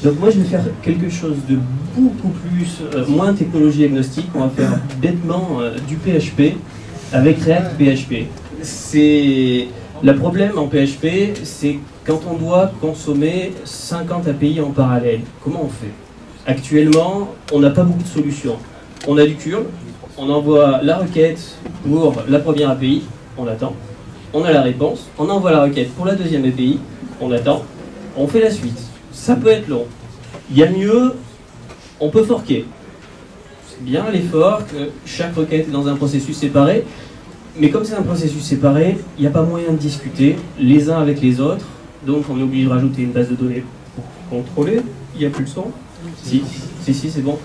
Donc moi je vais faire quelque chose de beaucoup plus, moins technologie agnostique. On va faire bêtement du PHP avec React PHP. Le problème en PHP, c'est quand on doit consommer 50 API en parallèle. Comment on fait? Actuellement, on n'a pas beaucoup de solutions. On a du curl, on envoie la requête pour la première API, on attend. On a la réponse, on envoie la requête pour la deuxième API, on attend. On fait la suite. Ça peut être long. Il y a mieux, on peut forker. C'est bien les forks, chaque requête est dans un processus séparé. Mais comme c'est un processus séparé, il n'y a pas moyen de discuter les uns avec les autres. Donc on est obligé de rajouter une base de données pour contrôler. Il n'y a plus le son. Si, c'est bon.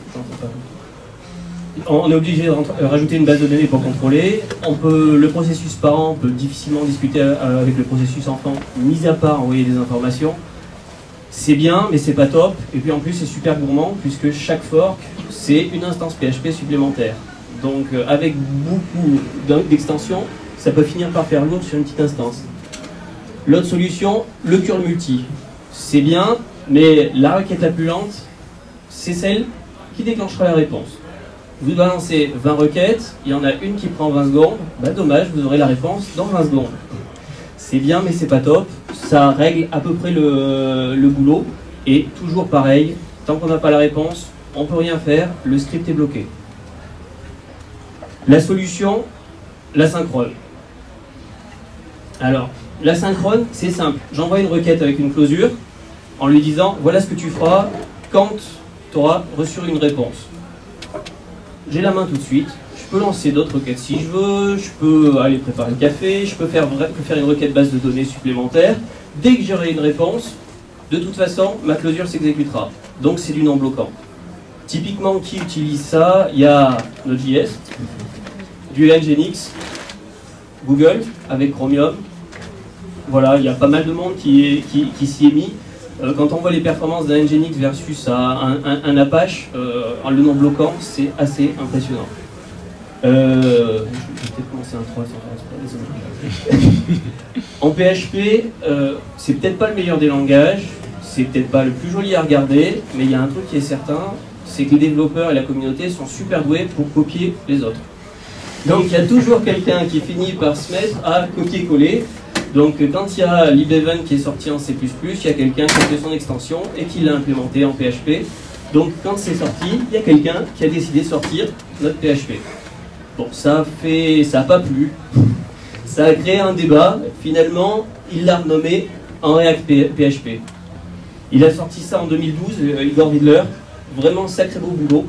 On est obligé de rajouter une base de données pour contrôler. Le processus parent peut difficilement discuter avec le processus enfant, mis à part envoyer des informations. C'est bien, mais c'est pas top. Et puis en plus, c'est super gourmand, puisque chaque fork, c'est une instance PHP supplémentaire. Donc avec beaucoup d'extensions, ça peut finir par faire lourd sur une petite instance. L'autre solution, le curl multi. C'est bien, mais la requête la plus lente, c'est celle qui déclenchera la réponse. Vous balancez 20 requêtes, il y en a une qui prend 20 secondes, bah dommage, vous aurez la réponse dans 20 secondes. C'est bien, mais c'est pas top. Ça règle à peu près le boulot. Et toujours pareil, tant qu'on n'a pas la réponse, on ne peut rien faire, le script est bloqué. La solution, l'asynchrone. Alors, l'asynchrone, c'est simple. J'envoie une requête avec une clausure en lui disant « Voilà ce que tu feras quand tu auras reçu une réponse. » J'ai la main tout de suite. Je peux lancer d'autres requêtes si je veux. Je peux aller préparer le café. Je peux faire une requête base de données supplémentaire. Dès que j'aurai une réponse, de toute façon, ma clausure s'exécutera. Donc, c'est du non bloquant. Typiquement, qui utilise ça? Il y a Node.js, du Nginx, Google avec Chromium. Voilà, il y a pas mal de monde qui s'y est mis. Quand on voit les performances d'un Nginx versus un Apache, en le non bloquant, c'est assez impressionnant. Je vais peut-être commencer un 3 sans faire désolé. En PHP, c'est peut-être pas le meilleur des langages, c'est peut-être pas le plus joli à regarder, mais il y a un truc qui est certain, c'est que les développeurs et la communauté sont super doués pour copier les autres. Donc il y a toujours quelqu'un qui finit par se mettre à copier-coller. Donc quand il y a libevent qui est sorti en C++, il y a quelqu'un qui a fait son extension et qui l'a implémenté en PHP. Donc quand c'est sorti, il y a quelqu'un qui a décidé de sortir notre PHP. Bon, ça n'a pas plu. Ça a créé un débat. Finalement, il l'a renommé en React PHP. Il a sorti ça en 2012, Igor Widler. Vraiment sacré beau boulot.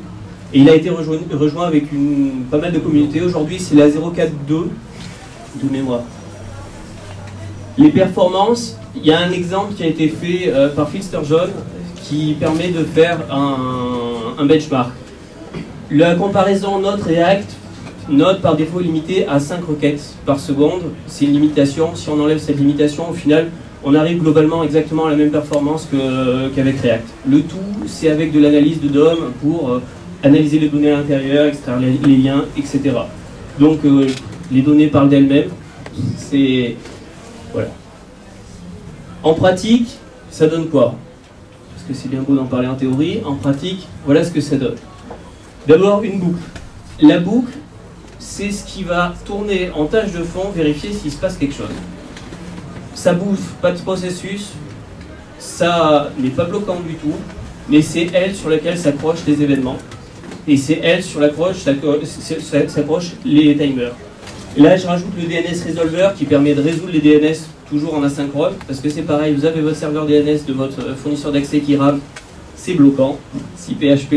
Et il a été rejoint avec pas mal de communautés. Aujourd'hui, c'est la 0.4.2 de mémoire. Les performances, il y a un exemple qui a été fait par Phil Sturgeon qui permet de faire un benchmark. La comparaison Node-React, Node par défaut est limité à 5 requêtes par seconde. C'est une limitation. Si on enlève cette limitation, au final, on arrive globalement exactement à la même performance qu'avec React. Le tout, c'est avec de l'analyse de DOM pour analyser les données à l'intérieur, extraire les liens, etc. Donc les données parlent d'elles-mêmes. C'est... Voilà. En pratique, ça donne quoi? Parce que c'est bien beau d'en parler en théorie. En pratique, voilà ce que ça donne. D'abord, une boucle. La boucle, c'est ce qui va tourner en tâche de fond, vérifier s'il se passe quelque chose. Ça bouffe pas de processus, ça n'est pas bloquant du tout, mais c'est elle sur laquelle s'accrochent les événements. Et c'est elle sur laquelle s'accrochent les timers. Et là, je rajoute le DNS Resolver qui permet de résoudre les DNS toujours en asynchrone, parce que c'est pareil, vous avez votre serveur DNS de votre fournisseur d'accès qui rame, c'est bloquant, si PHP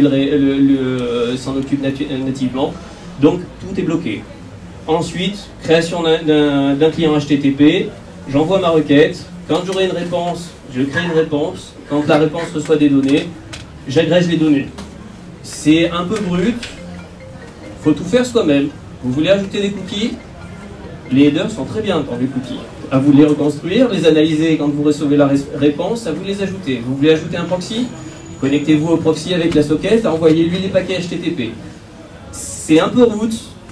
s'en occupe nativement, donc tout est bloqué. Ensuite, création d'un client HTTP, j'envoie ma requête, quand j'aurai une réponse, je crée une réponse, quand la réponse reçoit des données, j'agrège les données. C'est un peu brut, il faut tout faire soi-même. Vous voulez ajouter des cookies? Les headers sont très bien pour les cookies. À vous de les reconstruire, les analyser quand vous recevez la réponse, à vous de les ajouter. Vous voulez ajouter un proxy? Connectez-vous au proxy avec la socket, envoyez-lui les paquets HTTP. C'est un peu root,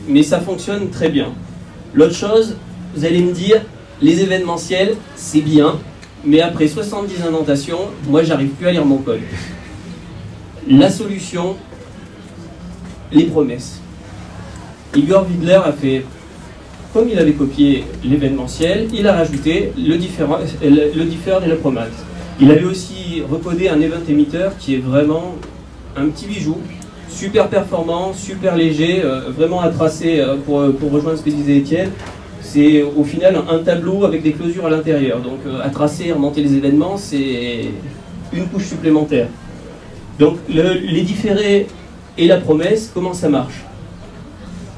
mais ça fonctionne très bien. L'autre chose, vous allez me dire, les événementiels, c'est bien, mais après 70 indentations, moi j'arrive plus à lire mon code. La solution, les promesses. Igor Widler a fait, comme il avait copié l'événementiel, il a rajouté le defer et le promise. Il avait aussi recodé un event emitter qui est vraiment un petit bijou, super performant, super léger, vraiment à tracer pour rejoindre ce que disait Étienne. C'est au final un tableau avec des closures à l'intérieur. Donc à tracer et remonter les événements, c'est une couche supplémentaire. Donc les différés et la promesse, comment ça marche?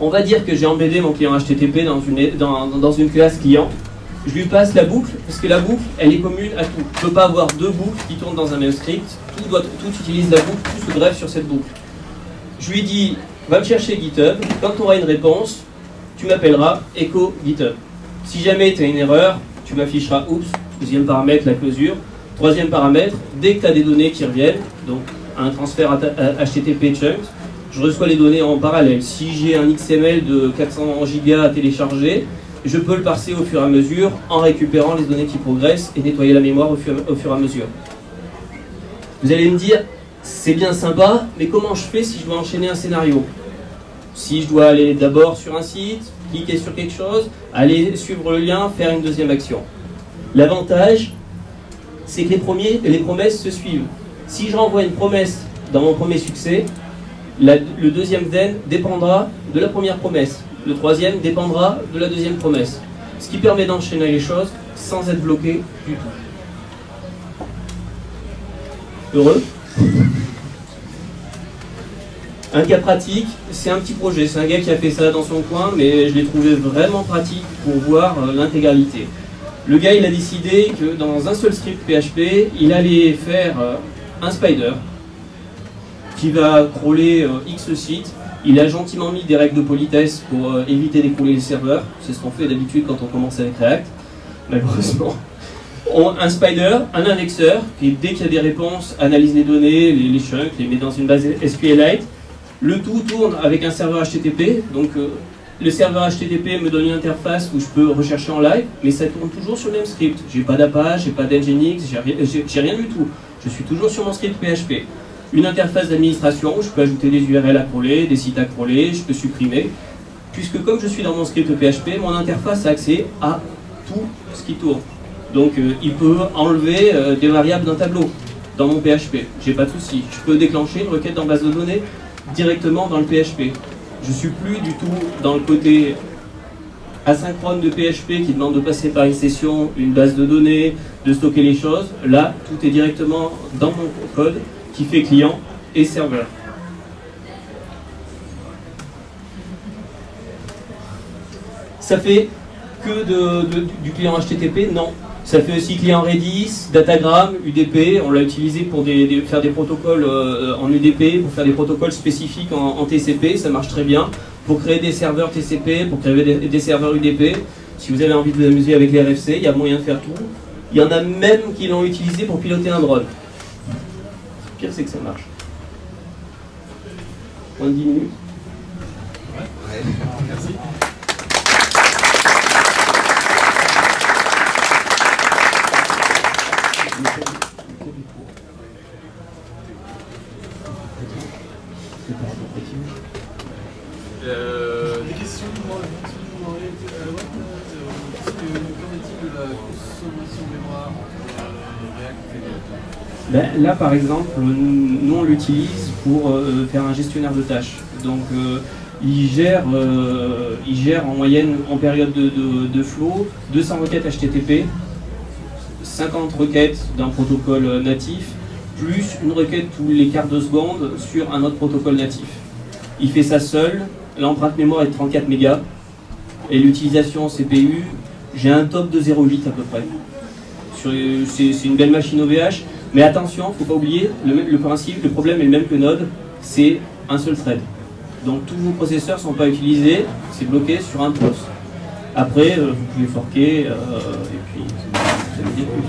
On va dire que j'ai embêté mon client HTTP dans une classe client. Je lui passe la boucle, parce que la boucle, elle est commune à tout. Je ne peux pas avoir deux boucles qui tournent dans un même script. Tout utilise la boucle, tout se greffe sur cette boucle. Je lui dis, va me chercher GitHub. Quand tu auras une réponse, tu m'appelleras echo GitHub. Si jamais tu as une erreur, tu m'afficheras oups, deuxième paramètre, la closure. Troisième paramètre, dès que tu as des données qui reviennent, donc un transfert HTTP chunks, je reçois les données en parallèle. Si j'ai un XML de 400 gigas à télécharger, je peux le parser au fur et à mesure en récupérant les données qui progressent et nettoyer la mémoire au fur et à mesure. Vous allez me dire, c'est bien sympa, mais comment je fais si je dois enchaîner un scénario? Si je dois aller d'abord sur un site, cliquer sur quelque chose, aller suivre le lien, faire une deuxième action. L'avantage, c'est que les promesses se suivent. Si je renvoie une promesse dans mon premier succès, le deuxième then dépendra de la première promesse. Le troisième dépendra de la deuxième promesse. Ce qui permet d'enchaîner les choses sans être bloqué du tout. Heureux? Un cas pratique, c'est un petit projet. C'est un gars qui a fait ça dans son coin, mais je l'ai trouvé vraiment pratique pour voir l'intégralité. Le gars, il a décidé que dans un seul script PHP, il allait faire un spider qui va crawler X sites. Il a gentiment mis des règles de politesse pour éviter d'écrouler les serveurs. C'est ce qu'on fait d'habitude quand on commence avec React, malheureusement. Un spider, un indexeur, qui dès qu'il y a des réponses, analyse les données, les chunks, les met dans une base SQLite. Le tout tourne avec un serveur HTTP. Donc le serveur HTTP me donne une interface où je peux rechercher en live, mais ça tourne toujours sur le même script. J'ai pas d'Apache, j'ai pas d'Nginx, j'ai rien du tout. Je suis toujours sur mon script PHP. Une interface d'administration où je peux ajouter des URL à crawler, des sites à crawler, je peux supprimer. Puisque comme je suis dans mon script PHP, mon interface a accès à tout ce qui tourne. Donc il peut enlever des variables d'un tableau dans mon PHP. J'ai pas de souci. Je peux déclencher une requête dans base de données directement dans le PHP. Je suis plus du tout dans le côté asynchrone de PHP qui demande de passer par une session, une base de données, de stocker les choses. Là, tout est directement dans mon code qui fait client et serveur. Ça fait que du client HTTP? Non. Ça fait aussi client Redis, Datagram, UDP. On l'a utilisé pour faire des protocoles en UDP, pour faire des protocoles spécifiques en TCP. Ça marche très bien. Pour créer des serveurs TCP, pour créer des serveurs UDP. Si vous avez envie de vous amuser avec les RFC, il y a moyen de faire tout. Il y en a même qui l'ont utilisé pour piloter un drone. Le pire, c'est que ça marche. Moins de 10 minutes. Ouais, merci. Des questions qu'en est-il de la consommation mémoire React et Là, par exemple, nous on l'utilise pour faire un gestionnaire de tâches. Donc, il gère en moyenne, en période de flow, 200 requêtes HTTP, 50 requêtes d'un protocole natif, plus une requête tous les quarts de seconde sur un autre protocole natif. Il fait ça seul, l'empreinte mémoire est de 34 mégas, et l'utilisation CPU, j'ai un top de 0,8 à peu près. C'est une belle machine OVH, mais attention, il ne faut pas oublier, le problème est le même que Node, c'est un seul thread. Donc tous vos processeurs ne sont pas utilisés, c'est bloqué sur un POS. Après, vous pouvez forquer, et puis vous allez dire plus.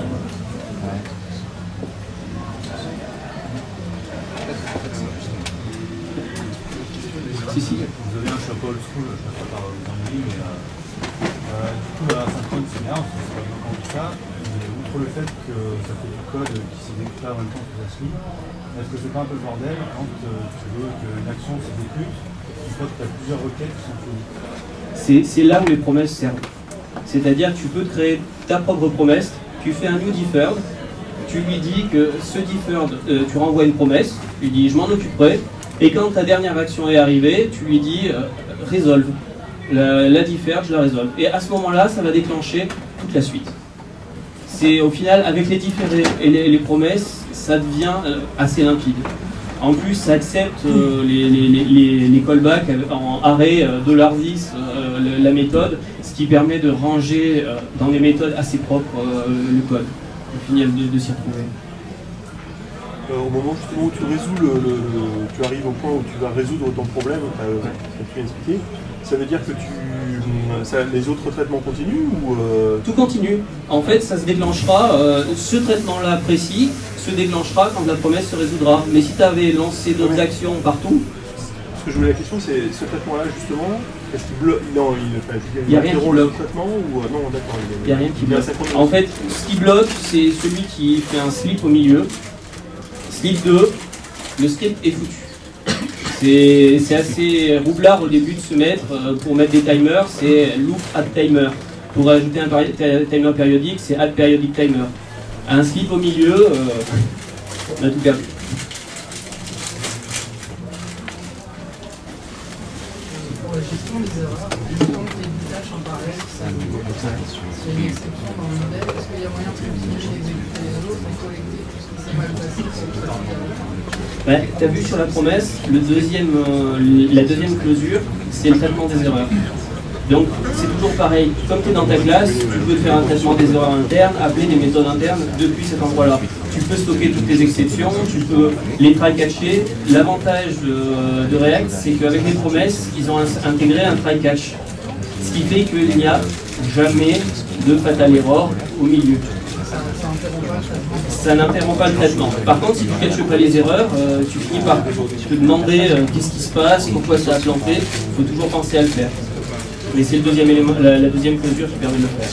Si. Vous avez un chapeau old school, je ne sais pas par où mais du coup, la synchrone c'est bien, c'est pas bloquant tout ça, mais sur le fait que ça fait du code qui s'exécute en même temps que ça se lit. Est-ce que c'est pas un peu le bordel quand tu veux qu'une action s'exécute, une fois que tu as plusieurs requêtes qui sont faites? C'est là où les promesses servent. C'est-à-dire que tu peux créer ta propre promesse, tu fais un new deferred, tu lui dis que ce deferred, tu renvoies une promesse, tu lui dis je m'en occuperai, et quand ta dernière action est arrivée, tu lui dis resolve. La deferred, je la résolve. Et à ce moment-là, ça va déclencher toute la suite. C'est au final, avec les différés et les promesses, ça devient assez limpide. En plus, ça accepte les callbacks en arrêt de l'ARDIS, la méthode, ce qui permet de ranger dans des méthodes assez propres le code, au final de s'y retrouver. Au moment justement où tu résous tu arrives au point où tu vas résoudre ton problème, ce que tu viens d'expliquer, ça veut dire que les autres traitements continuent ou Tout continue. En fait, ça se déclenchera, ce traitement-là précis se déclenchera quand la promesse se résoudra. Mais si tu avais lancé d'autres actions partout... Ce que je voulais la question, c'est ce traitement-là justement, est-ce qu'il bloque? Non, il n'y a rien qui bloque. Le traitement ou non, d'accord. Il n'y a rien qui bloque. En fait, ce qui bloque, c'est celui qui fait un slip au milieu. Slip 2, le script est foutu. C'est assez roublard au début de se mettre, pour mettre des timers, c'est loop add timer. Pour ajouter un timer périodique, c'est add periodic timer. Un slip au milieu, on a tout perdu. Pour la gestion des erreurs, quand il y a des tâches en parallèle, ça s'il y a une exception dans le modèle, est-ce qu'il y a moyen de continuer à exécuter les autres et collecter tout ce qui s'est mal passé, Tu as vu sur la promesse, la deuxième closure, c'est le traitement des erreurs. Donc c'est toujours pareil, comme tu es dans ta classe, tu peux faire un traitement des erreurs internes, appeler des méthodes internes depuis cet endroit-là. Tu peux stocker toutes tes exceptions, tu peux les try-catcher. L'avantage de React, c'est qu'avec les promesses, ils ont intégré un try-catch. Ce qui fait qu'il n'y a jamais de fatal error au milieu. Ça n'interrompt pas le traitement. Par contre, si tu ne catches pas les erreurs, tu finis par te demander qu'est-ce qui se passe, pourquoi ça a planté. Il faut toujours penser à le faire. Mais c'est le deuxième élément, la deuxième closure qui permet de le faire.